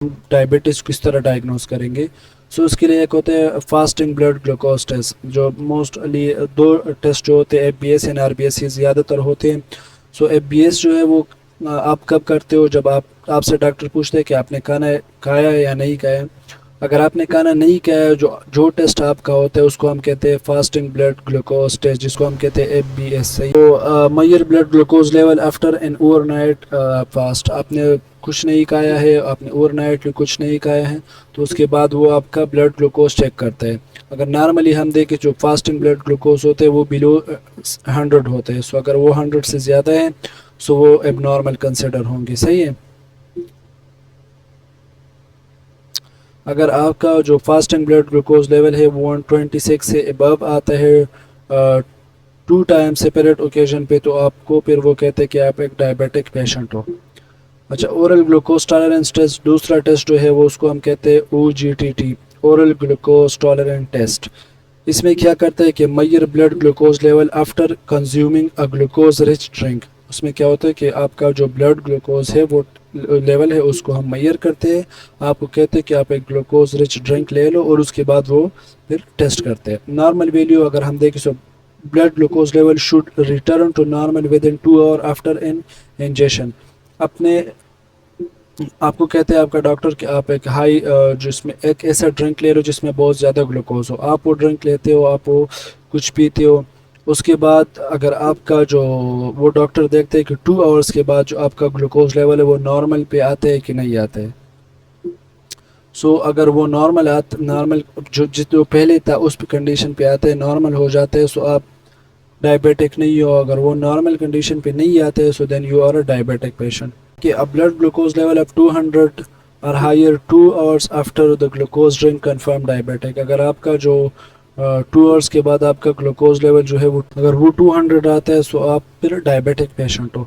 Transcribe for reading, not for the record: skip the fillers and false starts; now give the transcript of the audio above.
Diabetes किस तरह diagnose करेंगे। सो उसके लिए एक होता है फास्टिंग ब्लड ग्लूकोज टेस्ट, जो मोस्टली दो टेस्ट जो होते हैं एफबीएस एंड आरबीएस, ये ज़्यादातर होते हैं। सो एफबीएस जो है वो आप कब करते हो, जब आपसे डॉक्टर पूछते हैं कि आपने खाना खाया है या नहीं खाया। अगर आपने खाना नहीं खाया है, जो टेस्ट आपका होता है उसको हम कहते हैं फास्टिंग ब्लड ग्लूकोज टेस्ट, जिसको हम कहते हैं एफबीएस। तो measure blood glucose level after an overnight fast, आपने कुछ नहीं खाया है, आपने ओवरनाइट कुछ नहीं खाया है, तो उसके बाद वो आपका ब्लड ग्लूकोज चेक करता है। अगर नॉर्मली हम देखें जो फास्टिंग ब्लड ग्लूकोज होते हैं वो बिलो 100 होते हैं। सो अगर वो 100 से ज़्यादा है सो वो एबनॉर्मल कंसिडर होंगे। सही है। अगर आपका जो फास्टिंग ब्लड ग्लूकोज लेवल है वो 126 से अबव आता है 2 टाइम सेपरेट ओकेजन पे, तो आपको फिर वो कहते हैं कि आप एक डायबिटिक पेशेंट हो। अच्छा, ओरल ग्लूकोज टॉलरेंस टेस्ट, दूसरा टेस्ट जो है वो उसको हम कहते हैं OGTT, oral glucose tolerance test. इसमें क्या करता है कि measure blood glucose level after consuming a glucose rich drink. उसमें क्या होता है कि आपका जो ब्लड ग्लूकोज है वो लेवल है उसको हम मेजर करते हैं। आपको कहते हैं कि आप एक ग्लूकोज रिच ड्रिंक ले लो और उसके बाद वो फिर टेस्ट करते हैं। नॉर्मल वैल्यू अगर हम देखें तो blood glucose level should return to normal within 2 hour after an injection. अपने आपको कहते हैं आपका डॉक्टर कि आप एक हाई जिसमें एक ऐसा ड्रिंक ले लो जिसमें बहुत ज़्यादा ग्लूकोज हो, आप वो ड्रिंक लेते हो, आप वो कुछ पीते हो। उसके बाद अगर आपका जो वो डॉक्टर देखते हैं कि 2 आवर्स के बाद जो आपका ग्लूकोज लेवल है वो नॉर्मल पे आते हैं कि नहीं आते हैं। सो अगर वो नॉर्मल जो पहले था उस कंडीशन पे आते हैं, नॉर्मल हो जाते हैं, सो आप डायबिटिक नहीं हो। अगर वो नॉर्मल कंडीशन पे नहीं आते हैं so then you are a diabetic patient. कि a blood glucose level of 200 or higher 2 hours after the glucose drink confirmed diabetic। अगर आपका जो 2 आवर्स के बाद आपका ग्लूकोज लेवल जो है वो अगर वो 200 आता है सो आप फिर डायबिटिक पेशेंट हो।